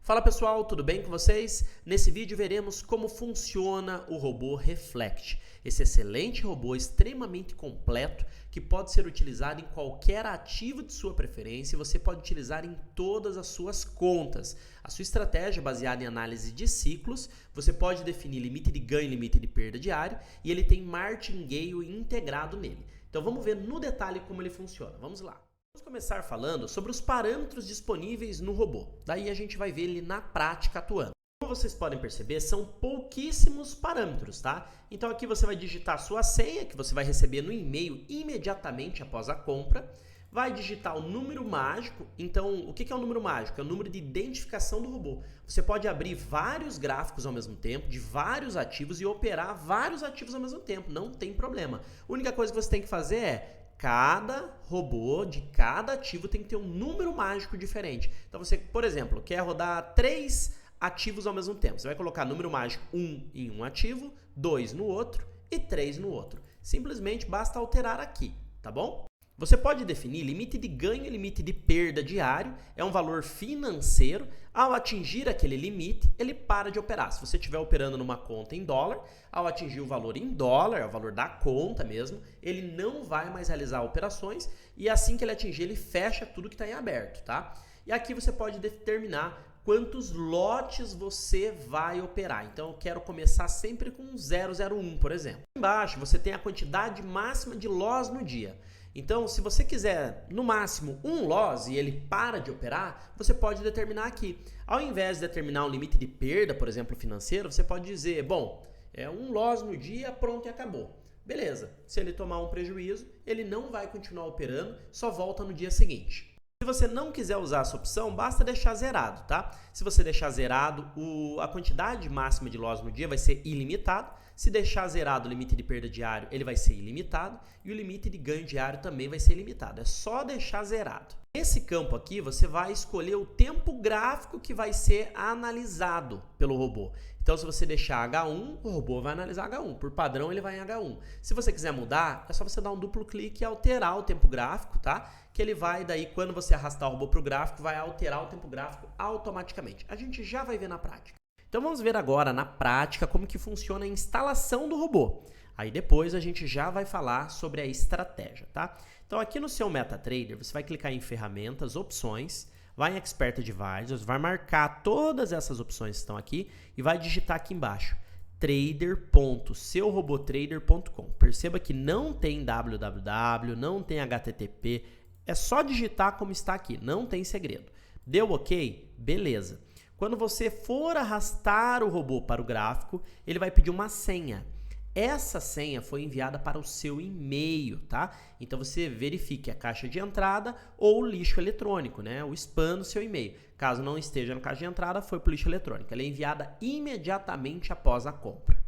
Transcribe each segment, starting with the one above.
Fala pessoal, tudo bem com vocês? Nesse vídeo veremos como funciona o robô Reflect. Esse excelente robô extremamente completo que pode ser utilizado em qualquer ativo de sua preferência e você pode utilizar em todas as suas contas. A sua estratégia é baseada em análise de ciclos, você pode definir limite de ganho e limite de perda diário e ele tem martingale integrado nele. Então vamos ver no detalhe como ele funciona. Vamos lá. Vamos começar falando sobre os parâmetros disponíveis no robô. Daí a gente vai ver ele na prática atuando. Como vocês podem perceber, são pouquíssimos parâmetros, tá? Então aqui você vai digitar a sua senha, que você vai receber no e-mail imediatamente após a compra. Vai digitar o número mágico. Então, o que é o número mágico? É o número de identificação do robô. Você pode abrir vários gráficos ao mesmo tempo, de vários ativos, e operar vários ativos ao mesmo tempo. Não tem problema. A única coisa que você tem que fazer é cada robô de cada ativo tem que ter um número mágico diferente. Então você, por exemplo, quer rodar 3 ativos ao mesmo tempo. Você vai colocar número mágico 1 em um ativo, 2 no outro e 3 no outro. Simplesmente basta alterar aqui, tá bom? Você pode definir limite de ganho e limite de perda diário, é um valor financeiro. Ao atingir aquele limite, ele para de operar. Se você estiver operando numa conta em dólar, ao atingir o valor em dólar, é o valor da conta mesmo, ele não vai mais realizar operações e assim que ele atingir, ele fecha tudo que está em aberto, tá? E aqui você pode determinar quantos lotes você vai operar. Então, eu quero começar sempre com 001, por exemplo. Embaixo, você tem a quantidade máxima de loss no dia. Então, se você quiser, no máximo, um loss e ele para de operar, você pode determinar aqui. Ao invés de determinar um limite de perda, por exemplo, financeiro, você pode dizer, bom, é um loss no dia, pronto e acabou. Beleza, se ele tomar um prejuízo, ele não vai continuar operando, só volta no dia seguinte. Se você não quiser usar essa opção, basta deixar zerado, tá? Se você deixar zerado, a quantidade máxima de loss no dia vai ser ilimitada. Se deixar zerado o limite de perda diário, ele vai ser ilimitado. E o limite de ganho diário também vai ser ilimitado. É só deixar zerado. Nesse campo aqui, você vai escolher o tempo gráfico que vai ser analisado pelo robô. Então, se você deixar H1, o robô vai analisar H1. Por padrão, ele vai em H1. Se você quiser mudar, é só você dar um duplo clique e alterar o tempo gráfico, tá? Que ele vai, daí, quando você arrastar o robô para o gráfico, vai alterar o tempo gráfico automaticamente. A gente já vai ver na prática. Então, vamos ver agora, na prática, como que funciona a instalação do robô. Aí, depois, a gente já vai falar sobre a estratégia, tá? Então, aqui no seu MetaTrader, você vai clicar em Ferramentas, Opções, vai em Expert Advisors, vai marcar todas essas opções que estão aqui e vai digitar aqui embaixo trader.seurobottrader.com. Perceba que não tem www, não tem http, é só digitar como está aqui, não tem segredo. Deu ok? Beleza. Quando você for arrastar o robô para o gráfico, ele vai pedir uma senha. Essa senha foi enviada para o seu e-mail, tá? Então você verifique a caixa de entrada ou o lixo eletrônico, né? O spam do seu e-mail. Caso não esteja na caixa de entrada, foi para o lixo eletrônico. Ela é enviada imediatamente após a compra.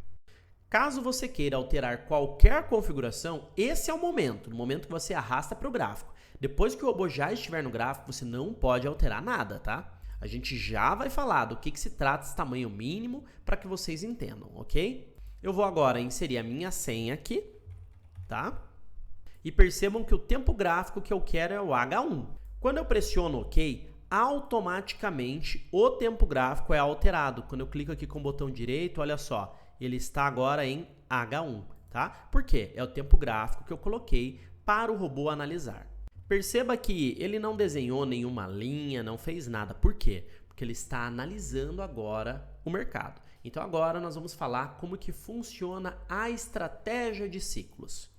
Caso você queira alterar qualquer configuração, esse é o momento, no momento que você arrasta para o gráfico. Depois que o robô já estiver no gráfico, você não pode alterar nada, tá? A gente já vai falar do que se trata esse tamanho mínimo para que vocês entendam, ok? Eu vou agora inserir a minha senha aqui, tá? E percebam que o tempo gráfico que eu quero é o H1. Quando eu pressiono OK, automaticamente o tempo gráfico é alterado. Quando eu clico aqui com o botão direito, olha só, ele está agora em H1, tá? Por quê? É o tempo gráfico que eu coloquei para o robô analisar. Perceba que ele não desenhou nenhuma linha, não fez nada. Por quê? Porque ele está analisando agora o mercado. Então agora nós vamos falar como que funciona a estratégia de ciclos.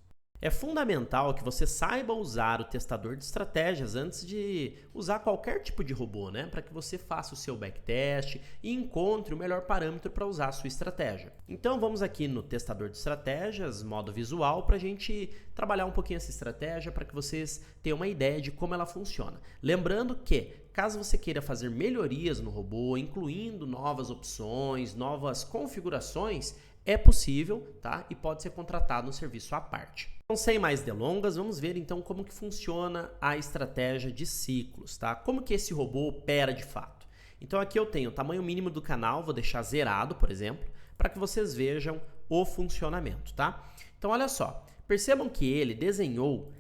É fundamental que você saiba usar o testador de estratégias antes de usar qualquer tipo de robô, né? Para que você faça o seu backtest e encontre o melhor parâmetro para usar a sua estratégia. Então vamos aqui no testador de estratégias, modo visual, para a gente trabalhar um pouquinho essa estratégia para que vocês tenham uma ideia de como ela funciona. Lembrando que, caso você queira fazer melhorias no robô, incluindo novas opções, novas configurações, é possível, tá? E pode ser contratado um serviço à parte. Então, sem mais delongas, vamos ver então como que funciona a estratégia de ciclos, tá? Como que esse robô opera de fato. Então aqui eu tenho o tamanho mínimo do canal, vou deixar zerado, por exemplo, para que vocês vejam o funcionamento, tá? Então olha só, percebam que ele desenhou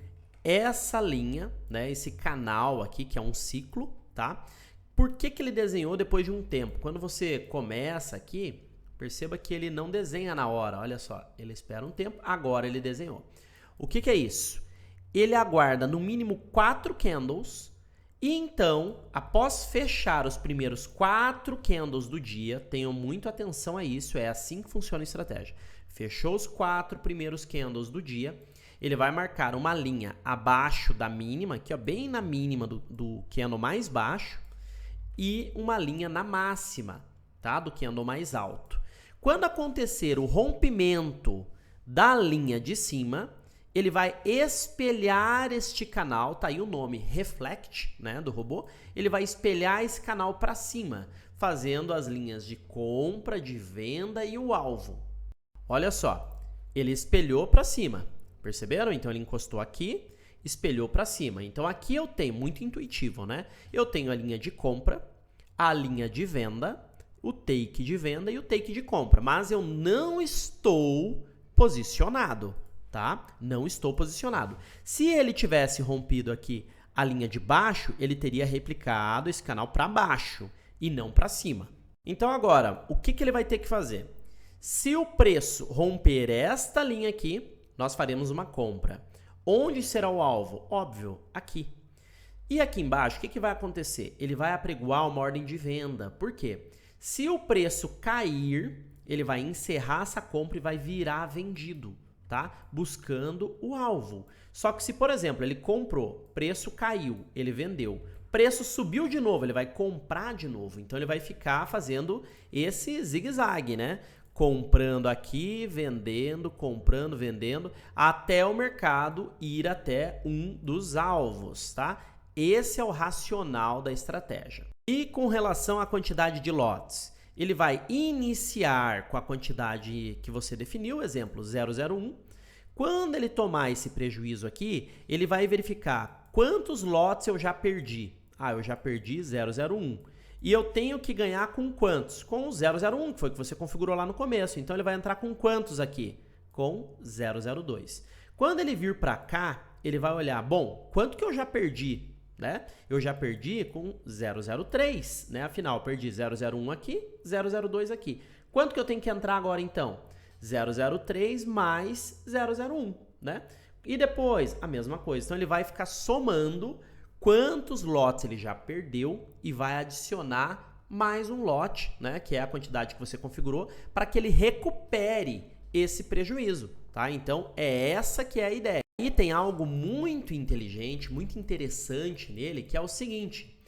essa linha, né? Esse canal aqui, que é um ciclo, tá? por que ele desenhou depois de um tempo? Quando você começa aqui, perceba que ele não desenha na hora, olha só, ele espera um tempo, agora ele desenhou. O que é isso? Ele aguarda no mínimo 4 candles e então, após fechar os primeiros 4 candles do dia, tenham muito atenção a isso, é assim que funciona a estratégia. Fechou os 4 primeiros candles do dia, ele vai marcar uma linha abaixo da mínima, aqui ó, bem na mínima do candle mais baixo, e uma linha na máxima, tá? Do candle mais alto. Quando acontecer o rompimento da linha de cima, ele vai espelhar este canal, tá aí o nome Reflect, né, do robô, ele vai espelhar esse canal para cima, fazendo as linhas de compra, de venda e o alvo. Olha só, ele espelhou para cima, perceberam? Então ele encostou aqui, espelhou para cima. Então aqui eu tenho, muito intuitivo, né? Eu tenho a linha de compra, a linha de venda, o take de venda e o take de compra, mas eu não estou posicionado, tá? Não estou posicionado. Se ele tivesse rompido aqui a linha de baixo, ele teria replicado esse canal para baixo e não para cima. Então agora, o que ele vai ter que fazer? Se o preço romper esta linha aqui, nós faremos uma compra. Onde será o alvo? Óbvio, aqui. E aqui embaixo, o que vai acontecer? Ele vai apregoar uma ordem de venda. Por quê? Se o preço cair, ele vai encerrar essa compra e vai virar vendido, tá? Buscando o alvo. Só que se, por exemplo, ele comprou, preço caiu, ele vendeu, preço subiu de novo, ele vai comprar de novo. Então ele vai ficar fazendo esse zigue-zague, né? Comprando aqui, vendendo, comprando, vendendo, até o mercado ir até um dos alvos, tá? Esse é o racional da estratégia. E com relação à quantidade de lotes, ele vai iniciar com a quantidade que você definiu, exemplo 001. Quando ele tomar esse prejuízo aqui, ele vai verificar quantos lotes eu já perdi. Ah, eu já perdi 001. E eu tenho que ganhar com quantos? Com o 001, que foi o que você configurou lá no começo. Então ele vai entrar com quantos aqui? Com 002. Quando ele vir para cá, ele vai olhar, bom, quanto que eu já perdi? Né? Eu já perdi com 003, né? Afinal, eu perdi 001 aqui, 002 aqui. Quanto que eu tenho que entrar agora, então? 003 mais 001, né? E depois, a mesma coisa. Então, ele vai ficar somando quantos lotes ele já perdeu e vai adicionar mais um lote, né? Que é a quantidade que você configurou, para que ele recupere esse prejuízo, tá? Então, é essa que é a ideia. E tem algo muito inteligente, muito interessante nele, que é o seguinte.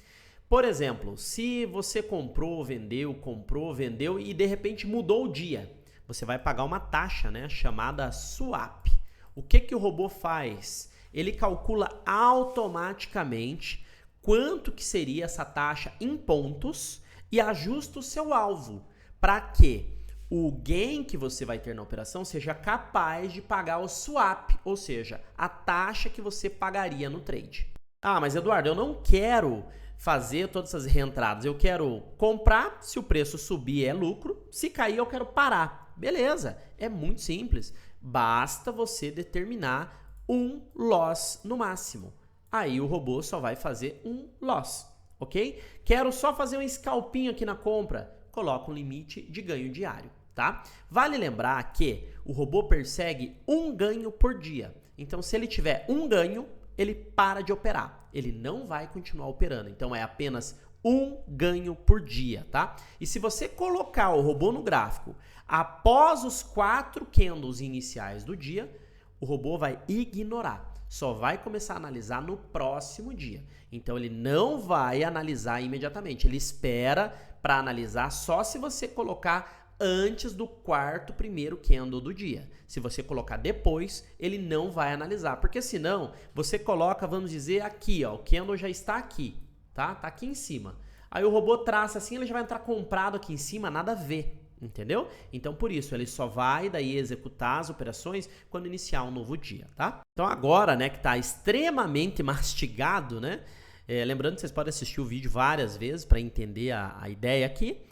Por exemplo, se você comprou, vendeu e de repente mudou o dia, você vai pagar uma taxa, né, chamada swap. O que o robô faz? Ele calcula automaticamente quanto que seria essa taxa em pontos e ajusta o seu alvo para que o gain que você vai ter na operação seja capaz de pagar o swap, ou seja, a taxa que você pagaria no trade. Ah, mas Eduardo, eu não quero fazer todas essas reentradas, eu quero comprar, se o preço subir é lucro, se cair eu quero parar. Beleza, é muito simples, basta você determinar um loss no máximo. Aí o robô só vai fazer um loss, ok? Quero só fazer um scalpinho aqui na compra, coloca um limite de ganho diário. Tá? Vale lembrar que o robô persegue um ganho por dia. Então, se ele tiver um ganho, ele para de operar. Ele não vai continuar operando. Então, é apenas um ganho por dia, tá? E se você colocar o robô no gráfico após os 4 candles iniciais do dia, o robô vai ignorar. Só vai começar a analisar no próximo dia. Então, ele não vai analisar imediatamente. Ele espera para analisar só se você colocar antes do primeiro candle do dia. Se você colocar depois, ele não vai analisar, porque senão você coloca, vamos dizer, aqui, ó, o candle já está aqui, tá? Tá aqui em cima. Aí o robô traça assim, ele já vai entrar comprado aqui em cima, nada a ver, entendeu? Então, por isso, ele só vai daí executar as operações quando iniciar um novo dia, tá? Então, agora, né, que tá extremamente mastigado, né? Lembrando que vocês podem assistir o vídeo várias vezes para entender a ideia aqui.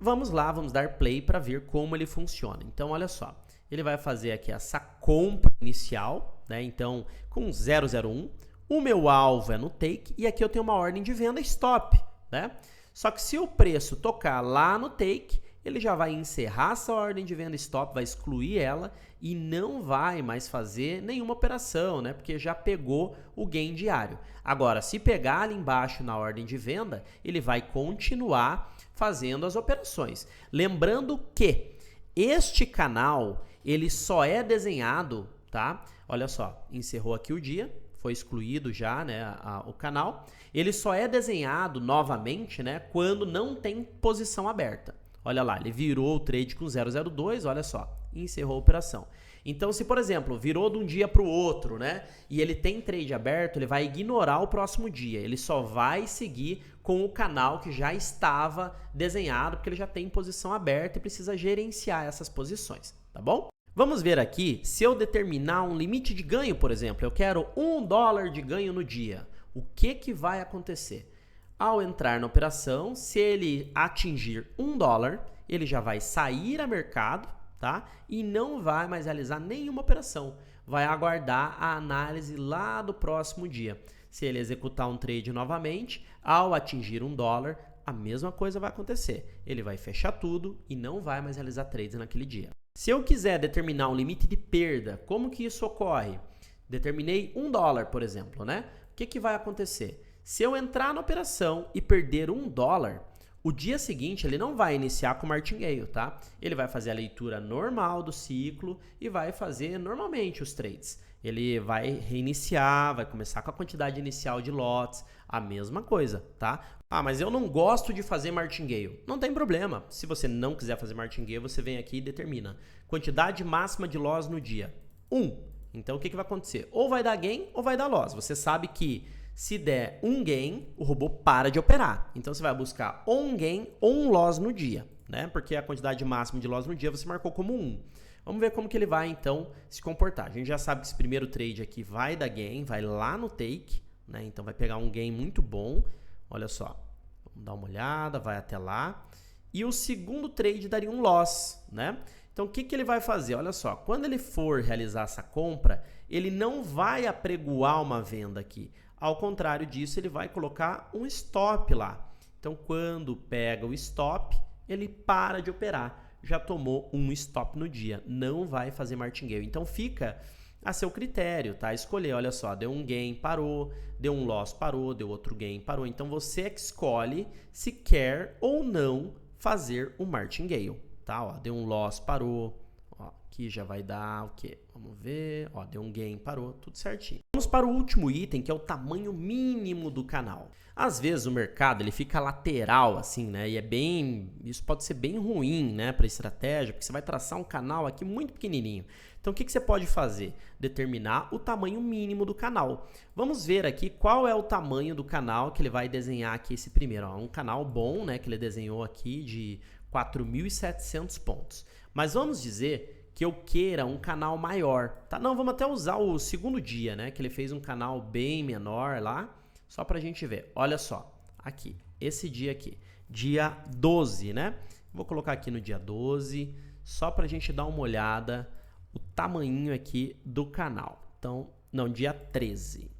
Vamos lá, vamos dar play para ver como ele funciona. Então, olha só, ele vai fazer aqui essa compra inicial, né? Então, com 001, o meu alvo é no take e aqui eu tenho uma ordem de venda stop, né? Só que se o preço tocar lá no take, ele já vai encerrar essa ordem de venda stop, vai excluir ela e não vai mais fazer nenhuma operação, né? Porque já pegou o gain diário. Agora, se pegar ali embaixo na ordem de venda, ele vai continuar fazendo as operações. Lembrando que este canal, ele só é desenhado, tá? Olha só, encerrou aqui o dia, foi excluído já, né, o canal. Ele só é desenhado novamente, né, quando não tem posição aberta. Olha lá, ele virou o trade com 002, olha só, e encerrou a operação. Então, se, por exemplo, virou de um dia para o outro, né, e ele tem trade aberto, ele vai ignorar o próximo dia. Ele só vai seguir com o canal que já estava desenhado, porque ele já tem posição aberta e precisa gerenciar essas posições, tá bom? Vamos ver aqui, se eu determinar um limite de ganho, por exemplo, eu quero $1 de ganho no dia. O que vai acontecer? Ao entrar na operação, se ele atingir $1, ele já vai sair a mercado, tá? E não vai mais realizar nenhuma operação. Vai aguardar a análise lá do próximo dia. Se ele executar um trade novamente, ao atingir $1, a mesma coisa vai acontecer. Ele vai fechar tudo e não vai mais realizar trades naquele dia. Se eu quiser determinar um limite de perda, como que isso ocorre? Determinei $1, por exemplo, né? O que vai acontecer? Se eu entrar na operação e perder $1, o dia seguinte ele não vai iniciar com martingale, tá? Ele vai fazer a leitura normal do ciclo e vai fazer normalmente os trades. Ele vai reiniciar, vai começar com a quantidade inicial de lotes, a mesma coisa, tá? Ah, mas eu não gosto de fazer martingale. Não tem problema. Se você não quiser fazer martingale, você vem aqui e determina quantidade máxima de loss no dia. 1. Então, o que vai acontecer? Ou vai dar gain ou vai dar loss. Você sabe que se der um gain, o robô para de operar. Então, você vai buscar ou um gain ou um loss no dia, né? Porque a quantidade máxima de loss no dia você marcou como 1. Vamos ver como que ele vai, então, se comportar. A gente já sabe que esse primeiro trade aqui vai dar gain, vai lá no take, né? Então, vai pegar um gain muito bom. Olha só, vamos dar uma olhada, vai até lá. E o segundo trade daria um loss, né? Então, o que ele vai fazer? Olha só, quando ele for realizar essa compra, ele não vai apregoar uma venda aqui. Ao contrário disso, ele vai colocar um stop lá. Então, quando pega o stop, ele para de operar. Já tomou um stop no dia, não vai fazer martingale. Então, fica a seu critério, tá? Escolher, olha só, deu um gain, parou, deu um loss, parou, deu outro gain, parou. Então, você é que escolhe se quer ou não fazer o martingale, tá? Ó, deu um loss, parou. Ó, aqui já vai dar o quê? Vamos ver. Ó, deu um gain, parou, tudo certinho. Vamos para o último item, que é o tamanho mínimo do canal. Às vezes o mercado ele fica lateral assim, né? E isso pode ser bem ruim, né, para estratégia, porque você vai traçar um canal aqui muito pequenininho. Então o que você pode fazer? Determinar o tamanho mínimo do canal. Vamos ver aqui qual é o tamanho do canal que ele vai desenhar aqui esse primeiro. Ó, um canal bom, né, que ele desenhou aqui de 4.700 pontos. Mas vamos dizer que eu queira um canal maior, tá? Não, vamos até usar o segundo dia, né, que ele fez um canal bem menor lá. Só pra gente ver, olha só, aqui, esse dia aqui, dia 12, né? Vou colocar aqui no dia 12, só pra gente dar uma olhada o tamanho aqui do canal. Então, não, dia 13,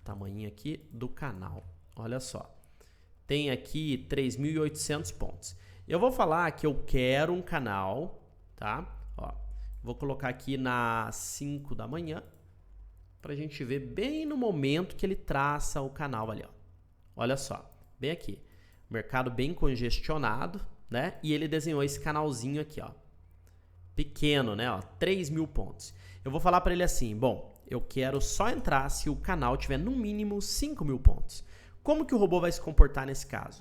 tamanho aqui do canal, olha só. Tem aqui 3.800 pontos. Eu vou falar que eu quero um canal, tá? Ó, vou colocar aqui nas 5 da manhã. Pra gente ver bem no momento que ele traça o canal ali, ó. Olha só, bem aqui. Mercado bem congestionado, né? E ele desenhou esse canalzinho aqui, ó. Pequeno, né? Ó, 3.000 pontos. Eu vou falar para ele assim, bom, eu quero só entrar se o canal tiver no mínimo 5.000 pontos. Como que o robô vai se comportar nesse caso?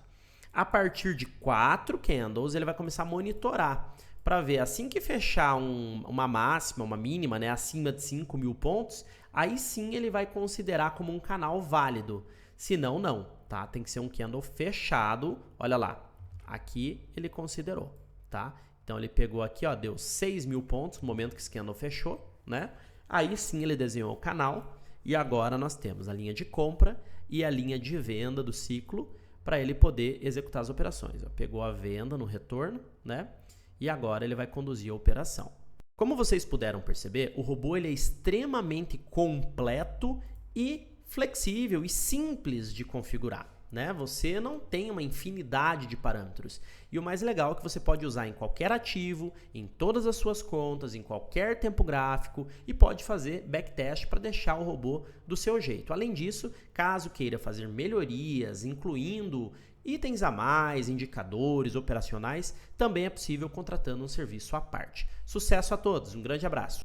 A partir de 4 candles, ele vai começar a monitorar para ver, assim que fechar uma máxima, uma mínima, né, acima de 5.000 pontos, aí sim ele vai considerar como um canal válido. Se não, não, tá? Tem que ser um candle fechado. Olha lá, aqui ele considerou, tá? Então ele pegou aqui, ó, deu 6.000 pontos no momento que esse candle fechou, né? Aí sim ele desenhou o canal e agora nós temos a linha de compra e a linha de venda do ciclo para ele poder executar as operações. Ó, pegou a venda no retorno, né? E agora ele vai conduzir a operação. Como vocês puderam perceber, o robô ele é extremamente completo e flexível e simples de configurar, né? Você não tem uma infinidade de parâmetros. E o mais legal é que você pode usar em qualquer ativo, em todas as suas contas, em qualquer tempo gráfico e pode fazer backtest para deixar o robô do seu jeito. Além disso, caso queira fazer melhorias, incluindo itens a mais, indicadores operacionais, também é possível contratando um serviço à parte. Sucesso a todos, um grande abraço!